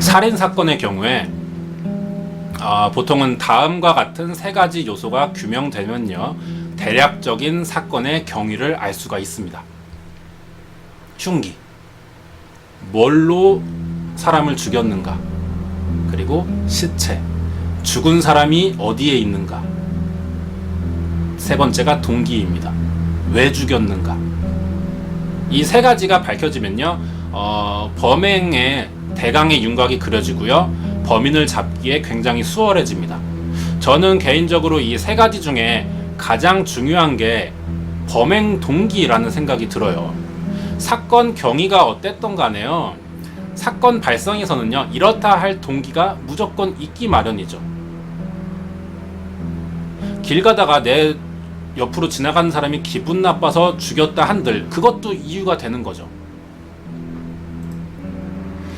살인사건의 경우에 보통은 다음과 같은 세 가지 요소가 규명되면요, 대략적인 사건의 경위를 알 수가 있습니다. 흉기, 뭘로 사람을 죽였는가, 그리고 시체, 죽은 사람이 어디에 있는가, 세 번째가 동기입니다. 왜 죽였는가. 이 세 가지가 밝혀지면요, 범행의 대강의 윤곽이 그려지고요, 범인을 잡기에 굉장히 수월해집니다. 저는 개인적으로 이 세 가지 중에 가장 중요한 게 범행 동기라는 생각이 들어요. 사건 경위가 어땠던 간에요, 사건 발생에서는요, 이렇다 할 동기가 무조건 있기 마련이죠. 길 가다가 내 옆으로 지나가는 사람이 기분 나빠서 죽였다 한들 그것도 이유가 되는 거죠.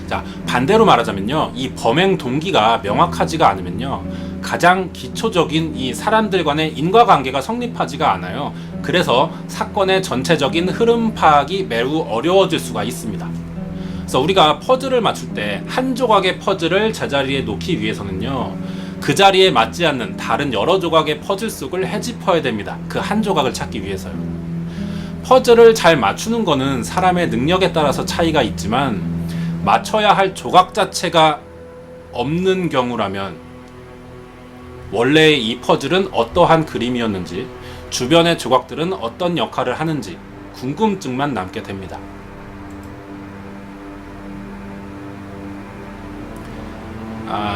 자, 반대로 말하자면요, 이 범행 동기가 명확하지가 않으면요, 가장 기초적인 이 사람들 간의 인과관계가 성립하지가 않아요. 그래서 사건의 전체적인 흐름 파악이 매우 어려워질 수가 있습니다. 그래서 우리가 퍼즐을 맞출 때 한 조각의 퍼즐을 제자리에 놓기 위해서는요, 그 자리에 맞지 않는 다른 여러 조각의 퍼즐 속을 헤집어야 됩니다. 그 한 조각을 찾기 위해서요. 퍼즐을 잘 맞추는 거는 사람의 능력에 따라서 차이가 있지만, 맞춰야 할 조각 자체가 없는 경우라면 원래 이 퍼즐은 어떠한 그림이었는지, 주변의 조각들은 어떤 역할을 하는지 궁금증만 남게 됩니다.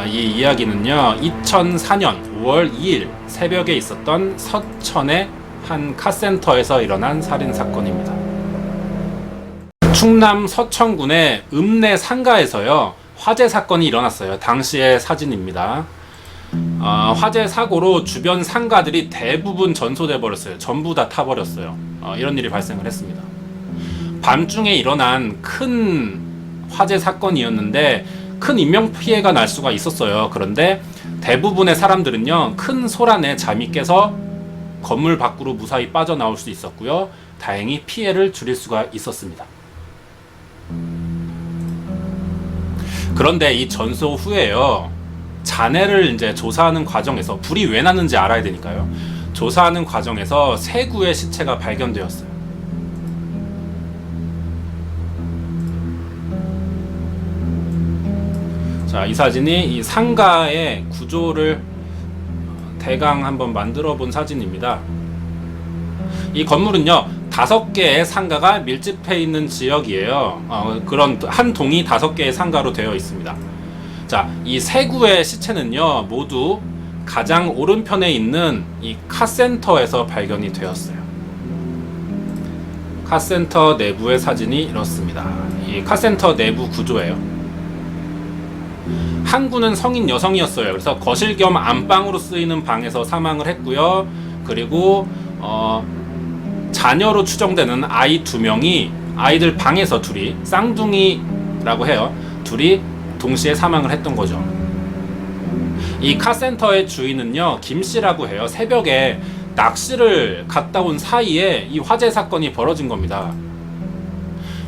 이 이야기는요, 2004년 5월 2일 새벽에 있었던 서천의 한 카센터에서 일어난 살인사건입니다. 충남 서천군의 읍내 상가에서요, 화재 사건이 일어났어요. 당시의 사진입니다. 화재 사고로 주변 상가들이 대부분 전소돼 버렸어요. 전부 다 타버렸어요. 이런 일이 발생을 했습니다. 밤중에 일어난 큰 화재 사건이었는데 큰 인명피해가 날 수가 있었어요. 그런데 대부분의 사람들은요, 큰 소란에 잠이 깨서 건물 밖으로 무사히 빠져나올 수 있었고요, 다행히 피해를 줄일 수가 있었습니다. 그런데 이 전소 후에요, 잔해를 이제 조사하는 과정에서, 불이 왜 났는지 알아야 되니까요, 조사하는 과정에서 세 구의 시체가 발견되었어요. 자, 이 사진이 이 상가의 구조를 대강 한번 만들어 본 사진입니다. 이 건물은요, 5개의 상가가 밀집해 있는 지역이에요. 그런 한 동이 5개의 상가로 되어 있습니다. 자, 이 세 구의 시체는요, 모두 가장 오른편에 있는 이 카센터에서 발견이 되었어요. 카센터 내부의 사진이 이렇습니다. 이 카센터 내부 구조예요. 한 구는 성인 여성이었어요. 그래서 거실 겸 안방으로 쓰이는 방에서 사망을 했고요. 그리고 자녀로 추정되는 아이 2명이 아이들 방에서 둘이, 쌍둥이라고 해요, 둘이 동시에 사망을 했던 거죠. 이 카센터의 주인은요, 김씨라고 해요. 새벽에 낚시를 갔다 온 사이에 이 화재 사건이 벌어진 겁니다.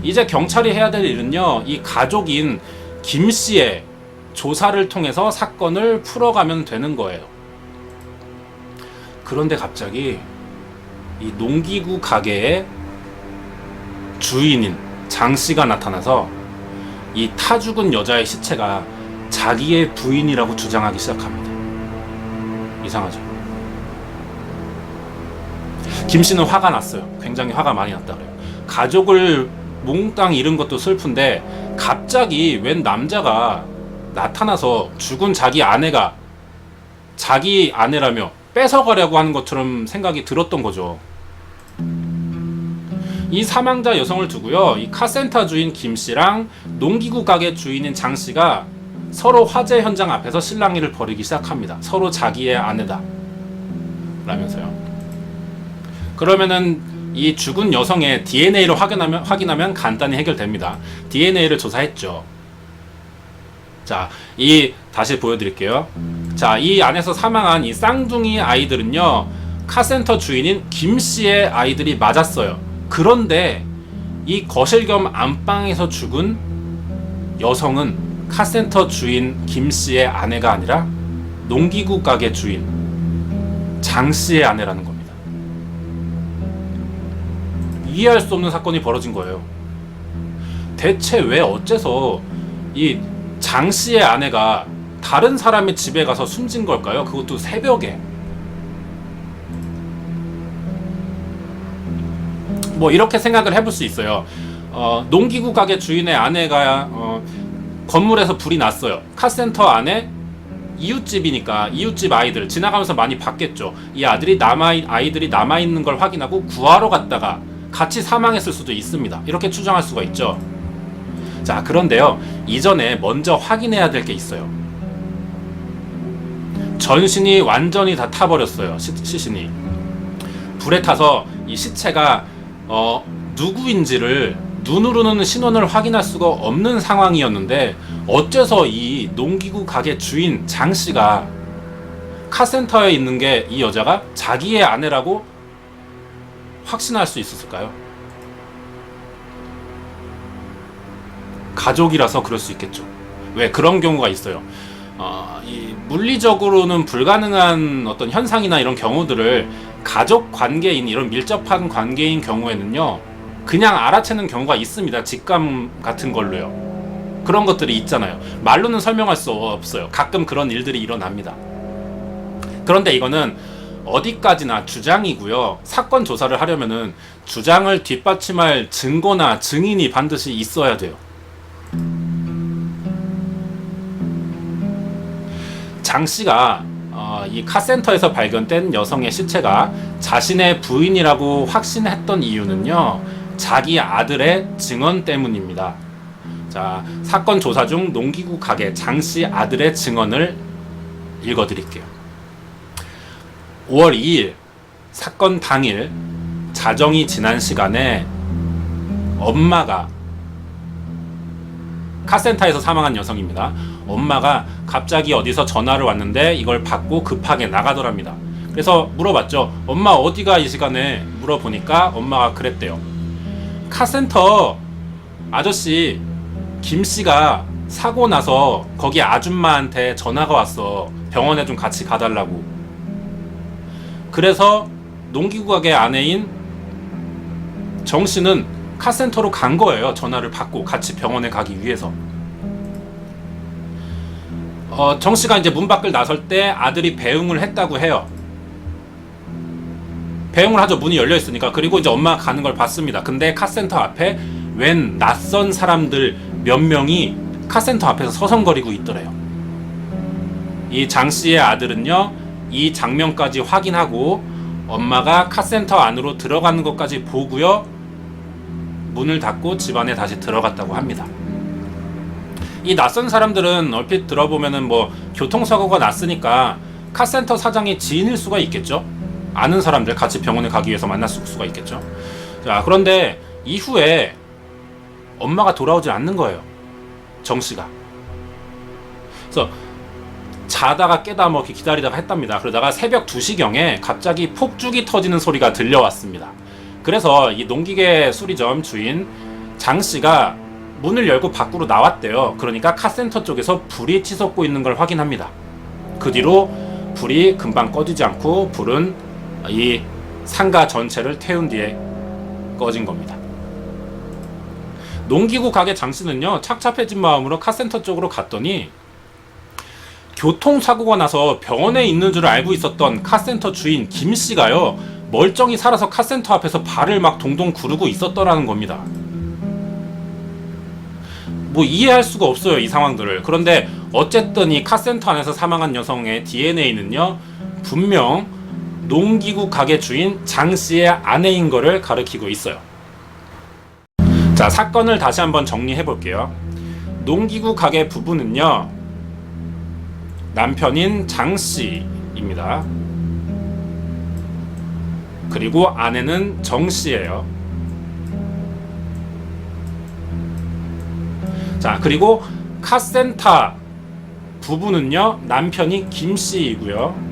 이제 경찰이 해야 될 일은요, 이 가족인 김씨의 조사를 통해서 사건을 풀어가면 되는 거예요. 그런데 갑자기 이 농기구 가게의 주인인 장씨가 나타나서 이 타 죽은 여자의 시체가 자기의 부인이라고 주장하기 시작합니다. 이상하죠? 김씨는 화가 났어요. 굉장히 화가 많이 났다 그래요. 가족을 몽땅 잃은 것도 슬픈데 갑자기 웬 남자가 나타나서 죽은 자기 아내가 자기 아내라며 뺏어가려고 하는 것처럼 생각이 들었던 거죠. 이 사망자 여성을 두고요, 이 카센터 주인 김씨랑 농기구 가게 주인인 장씨가 서로 화재 현장 앞에서 실랑이를 벌이기 시작합니다. 서로 자기의 아내다 라면서요. 그러면은 이 죽은 여성의 DNA를 확인하면 간단히 해결됩니다. DNA를 조사했죠. 자, 다시 보여드릴게요. 자, 이 안에서 사망한 이 쌍둥이 아이들은요, 카센터 주인인 김씨의 아이들이 맞았어요. 그런데 이 거실 겸 안방에서 죽은 여성은 카센터 주인 김 씨의 아내가 아니라 농기구 가게 주인 장 씨의 아내라는 겁니다. 이해할 수 없는 사건이 벌어진 거예요. 대체 왜 어째서 이 장 씨의 아내가 다른 사람의 집에 가서 숨진 걸까요? 그것도 새벽에. 뭐 이렇게 생각을 해볼 수 있어요. 농기구 가게 주인의 아내가 건물에서 불이 났어요. 카센터 안에 이웃집이니까 이웃집 아이들 지나가면서 많이 봤겠죠. 이 아이들이 남아있는 걸 확인하고 구하러 갔다가 같이 사망했을 수도 있습니다. 이렇게 추정할 수가 있죠. 자, 그런데요, 이전에 먼저 확인해야 될 게 있어요. 전신이 완전히 다 타버렸어요. 시신이 불에 타서 이 시체가 누구인지를 눈으로는 신원을 확인할 수가 없는 상황이었는데, 어째서 이 농기구 가게 주인 장 씨가 카센터에 있는 게 이 여자가 자기의 아내라고 확신할 수 있었을까요? 가족이라서 그럴 수 있겠죠. 왜 그런 경우가 있어요. 이 물리적으로는 불가능한 어떤 현상이나 이런 경우들을 가족 관계인, 이런 밀접한 관계인 경우에는요, 그냥 알아채는 경우가 있습니다. 직감 같은 걸로요. 그런 것들이 있잖아요. 말로는 설명할 수 없어요. 가끔 그런 일들이 일어납니다. 그런데 이거는 어디까지나 주장이고요. 사건 조사를 하려면은 주장을 뒷받침할 증거나 증인이 반드시 있어야 돼요. 장 씨가 이 카센터에서 발견된 여성의 시체가 자신의 부인이라고 확신했던 이유는요, 자기 아들의 증언 때문입니다. 자, 사건 조사 중 농기구 가게 장 씨 아들의 증언을 읽어드릴게요. 5월 2일 사건 당일 자정이 지난 시간에 엄마가, 카센터에서 사망한 여성입니다. 엄마가 갑자기 어디서 전화를 왔는데 이걸 받고 급하게 나가더랍니다. 그래서 물어봤죠. 엄마 어디가 이 시간에? 물어보니까 엄마가 그랬대요. 카센터 아저씨 김씨가 사고 나서 거기 아줌마한테 전화가 왔어. 병원에 좀 같이 가달라고. 그래서 농기구 가게 아내인 정씨는 카센터로 간 거예요. 전화를 받고 같이 병원에 가기 위해서. 정씨가 이제 문 밖을 나설 때 아들이 배웅을 했다고 해요. 배웅을 하죠. 문이 열려 있으니까. 그리고 이제 엄마가 가는 걸 봤습니다. 근데 카센터 앞에 웬 낯선 사람들 몇 명이 카센터 앞에서 서성거리고 있더래요. 이 장씨의 아들은요, 이 장면까지 확인하고 엄마가 카센터 안으로 들어가는 것까지 보고요, 문을 닫고 집안에 다시 들어갔다고 합니다. 이 낯선 사람들은 얼핏 들어보면은 뭐 교통사고가 났으니까 카센터 사장의 지인일 수가 있겠죠. 아는 사람들, 같이 병원에 가기 위해서 만났을 수가 있겠죠. 자, 그런데 이후에 엄마가 돌아오지 않는 거예요. 정씨가. 그래서 자다가 깨다 뭐 이렇게 기다리다가 했답니다. 그러다가 새벽 2시경에 갑자기 폭죽이 터지는 소리가 들려왔습니다. 그래서 이 농기계 수리점 주인 장씨가 문을 열고 밖으로 나왔대요. 그러니까 카센터 쪽에서 불이 치솟고 있는 걸 확인합니다. 그 뒤로 불이 금방 꺼지지 않고 불은 이 상가 전체를 태운 뒤에 꺼진 겁니다. 농기구 가게 장씨는요, 착잡해진 마음으로 카센터 쪽으로 갔더니 교통사고가 나서 병원에 있는 줄 알고 있었던 카센터 주인 김씨가요, 멀쩡히 살아서 카센터 앞에서 발을 막 동동 구르고 있었더라는 겁니다. 뭐 이해할 수가 없어요, 이 상황들을. 그런데 어쨌든 이 카센터 안에서 사망한 여성의 DNA는요, 분명 농기구 가게 주인 장씨의 아내인 거를 가리키고 있어요. 자, 사건을 다시 한번 정리해 볼게요. 농기구 가게 부부는요, 남편인 장씨입니다. 그리고 아내는 정씨예요. 자, 그리고 카센터 부부는요, 남편이 김씨이고요.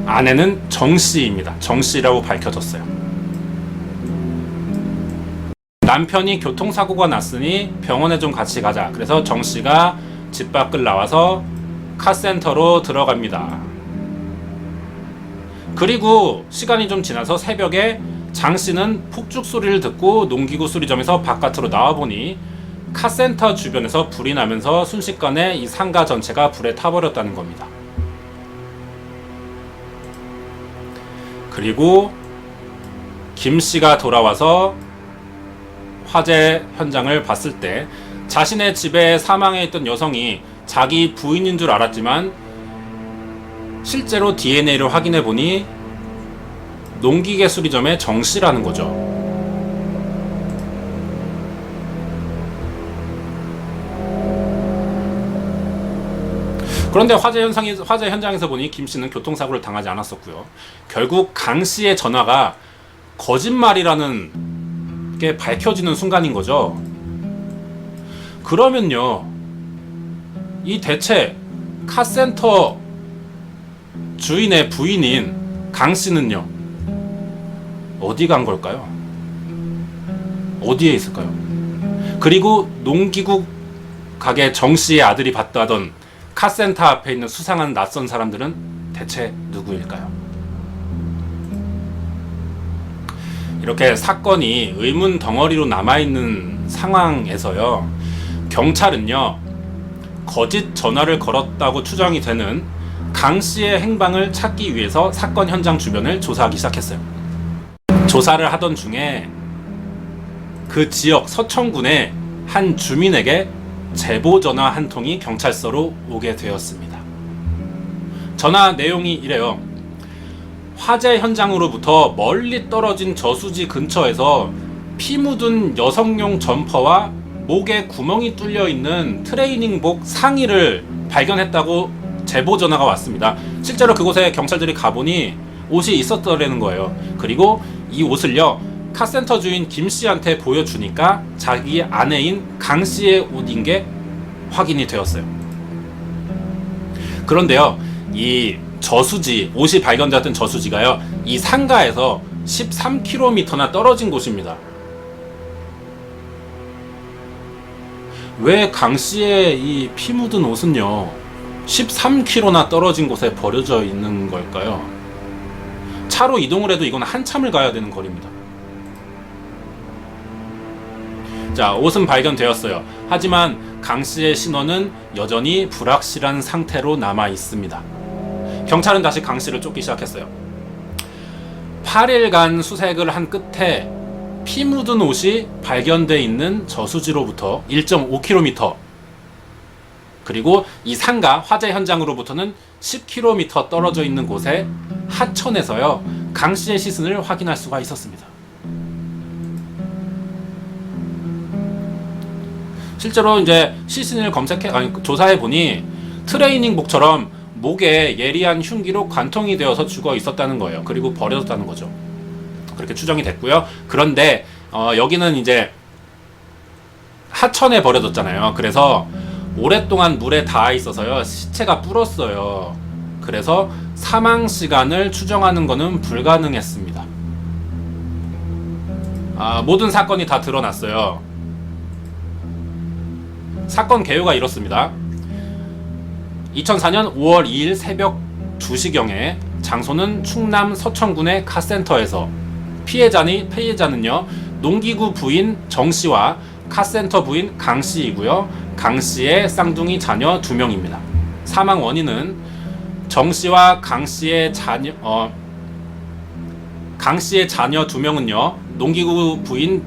아내는 정씨입니다. 정씨라고 밝혀졌어요. 남편이 교통사고가 났으니 병원에 좀 같이 가자. 그래서 정씨가 집 밖을 나와서 카센터로 들어갑니다. 그리고 시간이 좀 지나서 새벽에 장씨는 폭죽 소리를 듣고 농기구 수리점에서 바깥으로 나와보니 카센터 주변에서 불이 나면서 순식간에 이 상가 전체가 불에 타버렸다는 겁니다. 그리고 김씨가 돌아와서 화재 현장을 봤을 때 자신의 집에 사망해 있던 여성이 자기 부인인 줄 알았지만 실제로 DNA를 확인해 보니 농기계 수리점의 정씨라는 거죠. 그런데 화재 현장에서 보니 김씨는 교통사고를 당하지 않았었고요. 결국 강씨의 전화가 거짓말이라는 게 밝혀지는 순간인 거죠. 그러면요, 이 대체 카센터 주인의 부인인 강씨는요, 어디 간 걸까요? 어디에 있을까요? 그리고 농기구 가게 정씨의 아들이 봤다던 카센터 앞에 있는 수상한 낯선 사람들은 대체 누구일까요? 이렇게 사건이 의문 덩어리로 남아있는 상황에서요, 경찰은요, 거짓 전화를 걸었다고 추정이 되는 강씨의 행방을 찾기 위해서 사건 현장 주변을 조사하기 시작했어요. 조사를 하던 중에 그 지역 서천군의 한 주민에게 제보 전화 한 통이 경찰서로 오게 되었습니다. 전화 내용이 이래요. 화재 현장으로부터 멀리 떨어진 저수지 근처에서 피 묻은 여성용 점퍼와 목에 구멍이 뚫려 있는 트레이닝복 상의를 발견했다고 제보 전화가 왔습니다. 실제로 그곳에 경찰들이 가보니 옷이 있었더라는 거예요. 그리고 이 옷을요, 카센터 주인 김씨한테 보여주니까 자기 아내인 강씨의 옷인 게 확인이 되었어요. 그런데요, 이 저수지, 옷이 발견되었던 저수지가요, 이 상가에서 13km나 떨어진 곳입니다. 왜 강씨의 이 피 묻은 옷은요, 13km나 떨어진 곳에 버려져 있는 걸까요? 차로 이동을 해도 이건 한참을 가야 되는 거리입니다. 자, 옷은 발견되었어요. 하지만 강씨의 신원은 여전히 불확실한 상태로 남아 있습니다. 경찰은 다시 강씨를 쫓기 시작했어요. 8일간 수색을 한 끝에 피 묻은 옷이 발견돼 있는 저수지로부터 1.5km, 그리고 이 상가 화재 현장으로부터는 10km 떨어져 있는 곳에 하천에서요, 강씨의 시신을 확인할 수가 있었습니다. 실제로 이제 시신을 조사해 보니 트레이닝복처럼 목에 예리한 흉기로 관통이 되어서 죽어 있었다는 거예요. 그리고 버려졌다는 거죠. 그렇게 추정이 됐고요. 그런데 여기는 이제 하천에 버려졌잖아요. 그래서 오랫동안 물에 닿아 있어서요, 시체가 불었어요. 그래서 사망 시간을 추정하는 것은 불가능했습니다. 모든 사건이 다 드러났어요. 사건 개요가 이렇습니다. 2004년 5월 2일 새벽 2시경에 장소는 충남 서천군의 카센터에서 피해자는요, 농기구 부인 정씨와 카센터 부인 강씨이고요. 강씨의 쌍둥이 자녀 2명입니다. 사망 원인은 정씨와 강씨의 자녀 2명은요, 농기구 부인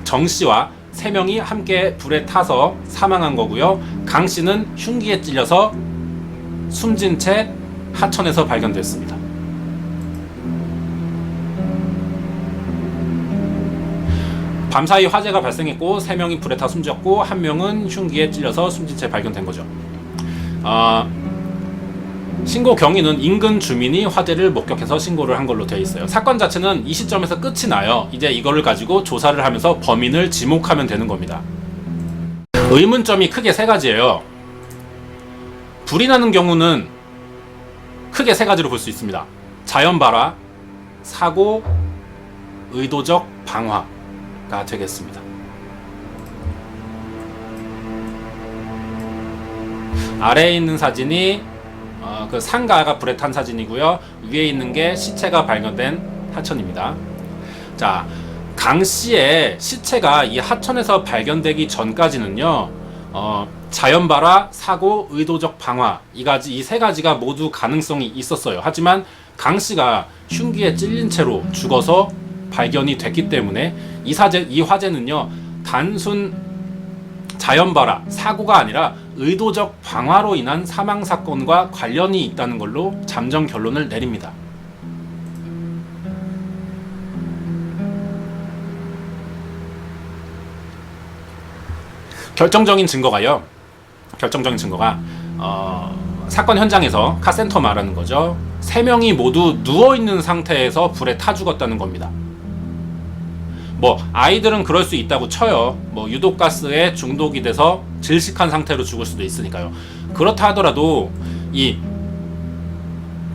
정씨와 3명이 함께 불에 타서 사망한 거고요. 강씨는 흉기에 찔려서 숨진 채 하천에서 발견됐습니다. 밤사이 화재가 발생했고 3명이 불에 타 숨졌고 1명은 흉기에 찔려서 숨진 채 발견된 거죠. 신고 경위는 인근 주민이 화재를 목격해서 신고를 한 걸로 되어 있어요. 사건 자체는 이 시점에서 끝이 나요. 이제 이거를 가지고 조사를 하면서 범인을 지목하면 되는 겁니다. 의문점이 크게 3가지예요. 불이 나는 경우는 크게 3가지로 볼 수 있습니다. 자연발화, 사고, 의도적 방화가 되겠습니다. 아래에 있는 사진이 그 상가가 불에 탄 사진이고요. 위에 있는 게 시체가 발견된 하천입니다. 자, 강 씨의 시체가 이 하천에서 발견되기 전까지는요, 자연발화, 사고, 의도적 방화, 이 세 가지가 모두 가능성이 있었어요. 하지만 강 씨가 흉기에 찔린 채로 죽어서 발견이 됐기 때문에 이 화재는요, 단순 자연발화, 사고가 아니라 의도적 방화로 인한 사망 사건과 관련이 있다는 걸로 잠정 결론을 내립니다. 결정적인 증거가 사건 현장에서 카센터 말하는 거죠. 3명이 모두 누워있는 상태에서 불에 타 죽었다는 겁니다. 뭐 아이들은 그럴 수 있다고 쳐요. 뭐 유독가스에 중독이 돼서 질식한 상태로 죽을 수도 있으니까요. 그렇다 하더라도 이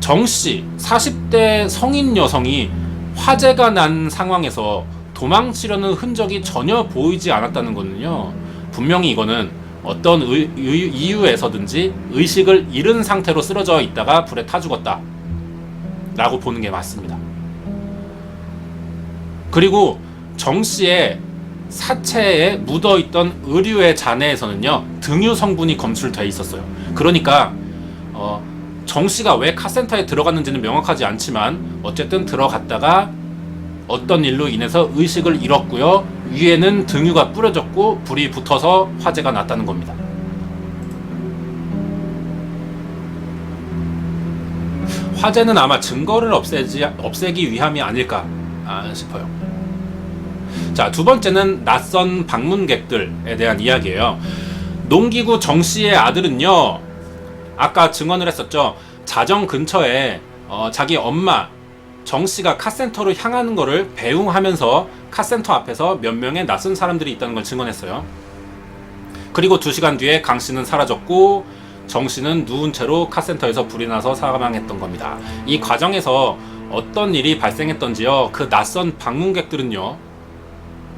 정씨 40대 성인 여성이 화재가 난 상황에서 도망치려는 흔적이 전혀 보이지 않았다는 거는요, 분명히 이거는 어떤 이유에서든지 의식을 잃은 상태로 쓰러져 있다가 불에 타 죽었다 라고 보는 게 맞습니다. 그리고 정씨의 사체에 묻어있던 의류의 잔해에서는요, 등유 성분이 검출돼 있었어요. 그러니까 정씨가 왜 카센터에 들어갔는지는 명확하지 않지만 어쨌든 들어갔다가 어떤 일로 인해서 의식을 잃었고요, 위에는 등유가 뿌려졌고 불이 붙어서 화재가 났다는 겁니다. 화재는 아마 증거를 없애기 위함이 아닐까 싶어요. 자, 두 번째는 낯선 방문객들에 대한 이야기예요. 농기구 정씨의 아들은요, 아까 증언을 했었죠. 자정 근처에 자기 엄마 정씨가 카센터로 향하는 거를 배웅하면서 카센터 앞에서 몇 명의 낯선 사람들이 있다는 걸 증언했어요. 그리고 2시간 뒤에 강씨는 사라졌고 정씨는 누운 채로 카센터에서 불이 나서 사망했던 겁니다. 이 과정에서 어떤 일이 발생했던지요, 그 낯선 방문객들은요,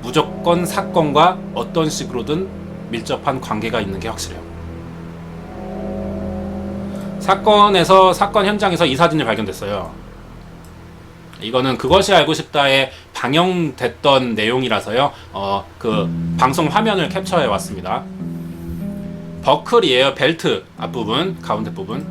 무조건 사건과 어떤 식으로든 밀접한 관계가 있는 게 확실해요. 사건 현장에서 이 사진이 발견됐어요. 이거는 그것이 알고 싶다에 방영됐던 내용이라서요, 그 방송 화면을 캡처해 왔습니다. 버클이에요. 벨트 앞부분, 가운데 부분.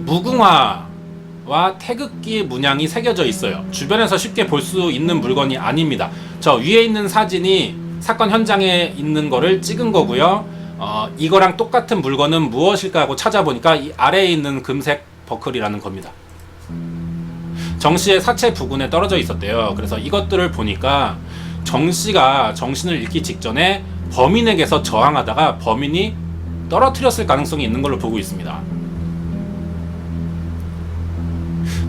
무궁화와 태극기 문양이 새겨져 있어요. 주변에서 쉽게 볼 수 있는 물건이 아닙니다. 저 위에 있는 사진이 사건 현장에 있는 거를 찍은 거고요. 이거랑 똑같은 물건은 무엇일까 하고 찾아보니까 이 아래에 있는 금색 버클이라는 겁니다. 정씨의 사체 부근에 떨어져 있었대요. 그래서 이것들을 보니까 정씨가 정신을 잃기 직전에 범인에게서 저항하다가 범인이 떨어뜨렸을 가능성이 있는 걸로 보고 있습니다.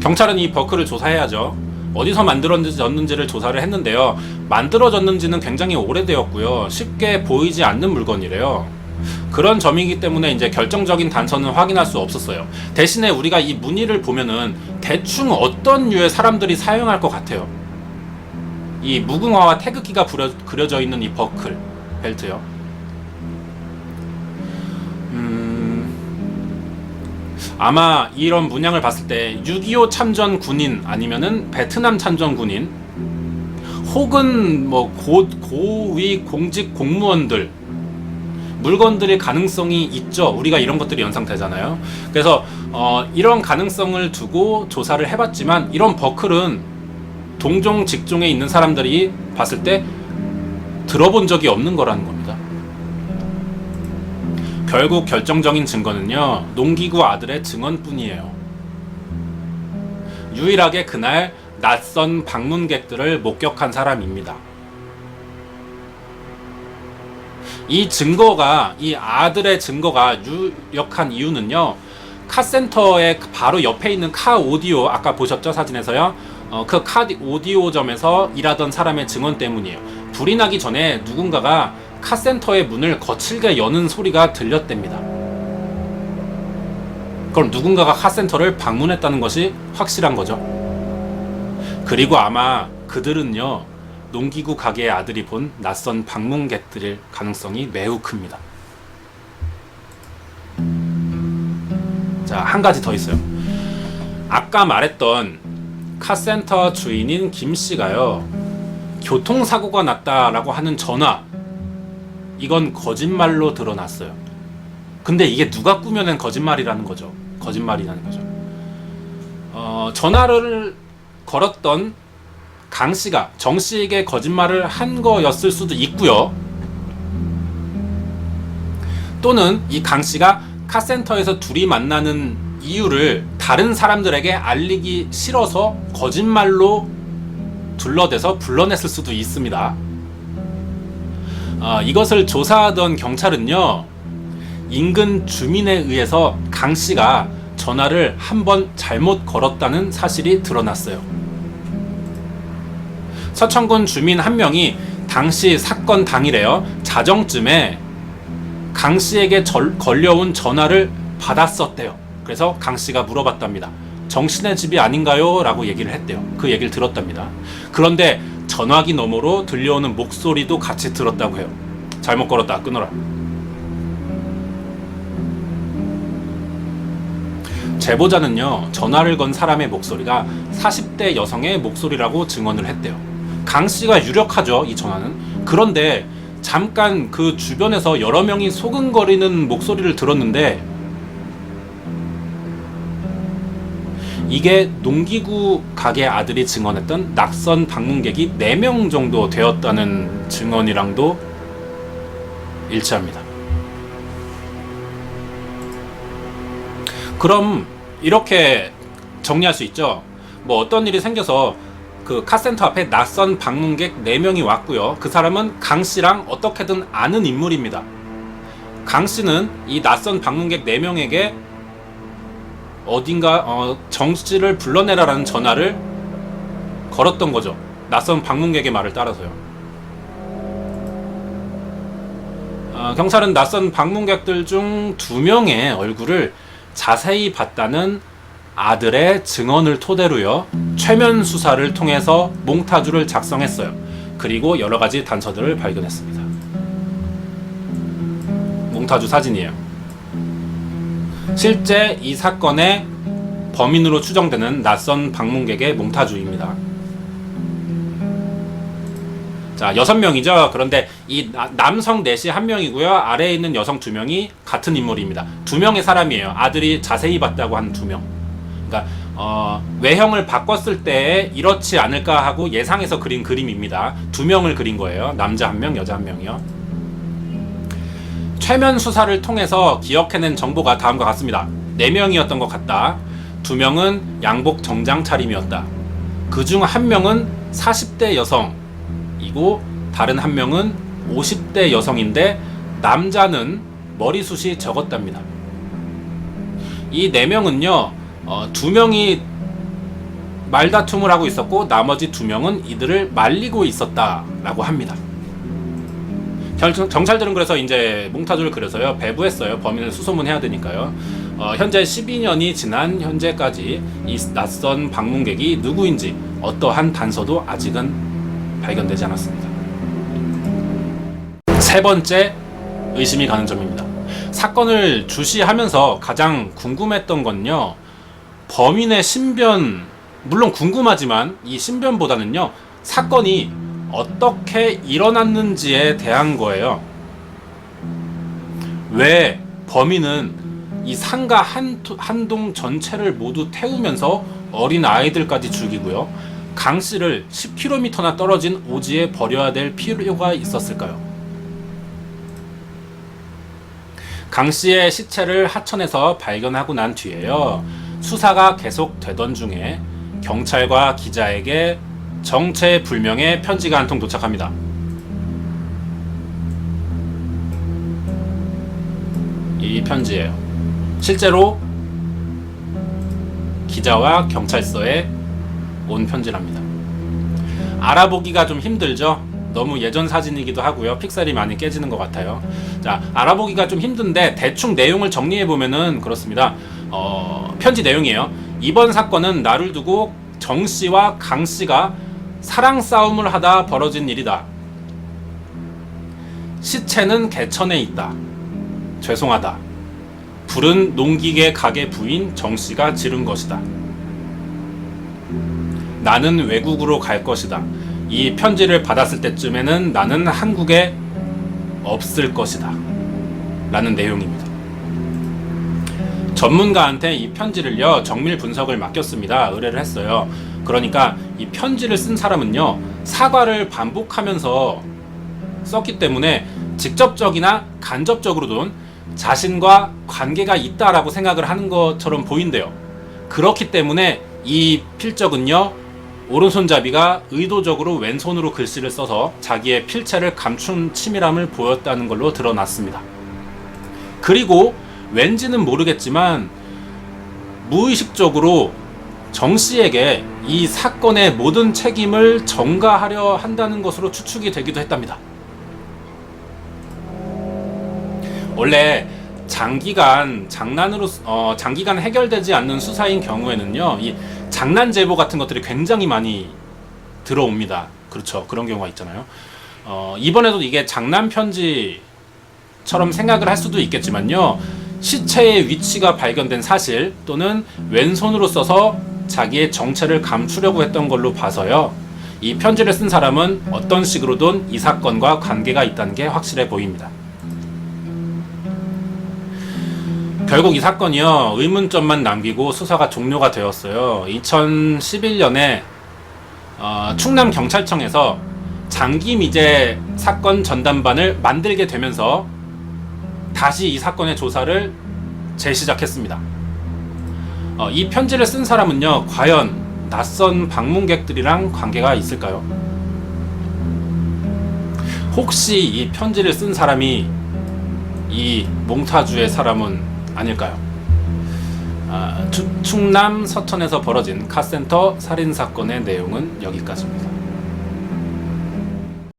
경찰은 이 버클을 조사해야죠. 어디서 만들어졌는지를 조사를 했는데요, 만들어졌는지는 굉장히 오래되었고요, 쉽게 보이지 않는 물건이래요. 그런 점이기 때문에 이제 결정적인 단서는 확인할 수 없었어요. 대신에 우리가 이 무늬를 보면은 대충 어떤 류의 사람들이 사용할 것 같아요. 이 무궁화와 태극기가 그려져 있는 이 버클 벨트요. 아마 이런 문양을 봤을 때 6.25 참전 군인 아니면은 베트남 참전 군인 혹은 뭐 고위 공직 공무원들 물건들의 가능성이 있죠. 우리가 이런 것들이 연상되잖아요. 그래서 이런 가능성을 두고 조사를 해봤지만 이런 버클은 동종 직종에 있는 사람들이 봤을 때 들어본 적이 없는 거라는 겁니다. 결국 결정적인 증거는요, 농기구 아들의 증언뿐이에요. 유일하게 그날 낯선 방문객들을 목격한 사람입니다. 이 아들의 증거가 유력한 이유는요, 카센터의 바로 옆에 있는 카 오디오, 아까 보셨죠, 사진에서요? 그 카 오디오점에서 일하던 사람의 증언 때문이에요. 불이 나기 전에 누군가가 카센터의 문을 거칠게 여는 소리가 들렸답니다. 그럼 누군가가 카센터를 방문했다는 것이 확실한 거죠. 그리고 아마 그들은요, 농기구 가게의 아들이 본 낯선 방문객들일 가능성이 매우 큽니다. 자, 한 가지 더 있어요. 아까 말했던 카센터 주인인 김 씨가요, 교통사고가 났다라고 하는 전화, 이건 거짓말로 드러났어요. 근데 이게 누가 꾸며낸 거짓말이라는 거죠. 거짓말이라는 거죠. 전화를 걸었던 강 씨가 정 씨에게 거짓말을 한 거였을 수도 있고요. 또는 이 강 씨가 카센터에서 둘이 만나는 이유를 다른 사람들에게 알리기 싫어서 거짓말로 둘러대서 불러냈을 수도 있습니다. 이것을 조사하던 경찰은요, 인근 주민에 의해서 강 씨가 전화를 한 번 잘못 걸었다는 사실이 드러났어요. 서천군 주민 한 명이 당시 사건 당일에요, 자정쯤에 강 씨에게 걸려온 전화를 받았었대요. 그래서 강 씨가 물어봤답니다. 정신의 집이 아닌가요? 라고 얘기를 했대요. 그 얘기를 들었답니다. 그런데 전화기 너머로 들려오는 목소리도 같이 들었다고 해요. 잘못 걸었다, 끊어라. 제보자는요, 전화를 건 사람의 목소리가 40대 여성의 목소리라고 증언을 했대요. 강 씨가 유력하죠, 이 전화는. 그런데 잠깐 그 주변에서 여러 명이 소근거리는 목소리를 들었는데, 이게 농기구 가게 아들이 증언했던 낯선 방문객이 4명 정도 되었다는 증언이랑도 일치합니다. 그럼 이렇게 정리할 수 있죠. 뭐 어떤 일이 생겨서 그 카센터 앞에 낯선 방문객 4명이 왔고요. 그 사람은 강 씨랑 어떻게든 아는 인물입니다. 강 씨는 이 낯선 방문객 4명에게 어딘가 정 씨를 불러내라라는 전화를 걸었던 거죠. 낯선 방문객의 말을 따라서요. 경찰은 낯선 방문객들 중 2명의 얼굴을 자세히 봤다는 아들의 증언을 토대로요, 최면 수사를 통해서 몽타주를 작성했어요. 그리고 여러 가지 단서들을 발견했습니다. 몽타주 사진이에요. 실제 이 사건의 범인으로 추정되는 낯선 방문객의 몽타주입니다. 자, 6명이죠. 그런데 이 남성 넷이 1명이고요. 아래에 있는 여성 2명이 같은 인물입니다. 2명의 사람이에요. 아들이 자세히 봤다고 한 2명. 그러니까 외형을 바꿨을 때 이렇지 않을까 하고 예상해서 그린 그림입니다. 2명을 그린 거예요. 남자 1명, 여자 1명이요. 최면 수사를 통해서 기억해낸 정보가 다음과 같습니다. 4명이었던 것 같다. 2명은 양복 정장 차림이었다. 그중 1명은 40대 여성이고 다른 1명은 50대 여성인데 남자는 머리숱이 적었답니다. 이 4명은요, 2명이 말다툼을 하고 있었고 나머지 2명은 이들을 말리고 있었다라고 합니다. 경찰들은 그래서 이제 몽타주를 그려서요, 배부했어요. 범인을 수소문해야 되니까요. 현재 12년이 지난 현재까지 이 낯선 방문객이 누구인지 어떠한 단서도 아직은 발견되지 않았습니다. 3번째 의심이 가는 점입니다. 사건을 주시하면서 가장 궁금했던 건요, 범인의 신변, 물론 궁금하지만 이 신변보다는요, 사건이 어떻게 일어났는지에 대한 거예요. 왜 범인은 이 상가 한 동 전체를 모두 태우면서 어린 아이들까지 죽이고요, 강 씨를 10km나 떨어진 오지에 버려야 될 필요가 있었을까요? 강 씨의 시체를 하천에서 발견하고 난 뒤에요, 수사가 계속되던 중에 경찰과 기자에게 정체불명의 편지가 한 통 도착합니다. 이 편지예요. 실제로 기자와 경찰서에 온 편지랍니다. 알아보기가 좀 힘들죠? 너무 예전 사진이기도 하고요. 픽셀이 많이 깨지는 것 같아요. 자, 알아보기가 좀 힘든데 대충 내용을 정리해보면은 그렇습니다. 편지 내용이에요. 이번 사건은 나를 두고 정 씨와 강 씨가 사랑 싸움을 하다 벌어진 일이다. 시체는 개천에 있다. 죄송하다. 불은 농기계 가게 부인 정씨가 지른 것이다. 나는 외국으로 갈 것이다. 이 편지를 받았을 때쯤에는 나는 한국에 없을 것이다. 라는 내용입니다. 전문가한테 이 편지를요, 정밀 분석을 맡겼습니다. 의뢰를 했어요. 그러니까 이 편지를 쓴 사람은요, 사과를 반복하면서 썼기 때문에 직접적이나 간접적으로든 자신과 관계가 있다라고 생각을 하는 것처럼 보인대요. 그렇기 때문에 이 필적은요, 오른손잡이가 의도적으로 왼손으로 글씨를 써서 자기의 필체를 감춘 치밀함을 보였다는 걸로 드러났습니다. 그리고 왠지는 모르겠지만 무의식적으로 정 씨에게 이 사건의 모든 책임을 전가하려 한다는 것으로 추측이 되기도 했답니다. 원래 장기간 해결되지 않는 수사인 경우에는요, 이 장난 제보 같은 것들이 굉장히 많이 들어옵니다. 그렇죠. 그런 경우가 있잖아요. 이번에도 이게 장난 편지처럼 생각을 할 수도 있겠지만요, 시체의 위치가 발견된 사실 또는 왼손으로 써서 자기의 정체를 감추려고 했던 걸로 봐서요, 이 편지를 쓴 사람은 어떤 식으로든 이 사건과 관계가 있다는 게 확실해 보입니다. 결국 이 사건이요, 의문점만 남기고 수사가 종료가 되었어요. 2011년에 충남경찰청에서 장기미제 사건 전담반을 만들게 되면서 다시 이 사건의 조사를 재시작했습니다. 이 편지를 쓴 사람은요, 과연 낯선 방문객들이랑 관계가 있을까요? 혹시 이 편지를 쓴 사람이 이 몽타주의 사람은 아닐까요? 충남 서천에서 벌어진 카센터 살인사건의 내용은 여기까지입니다.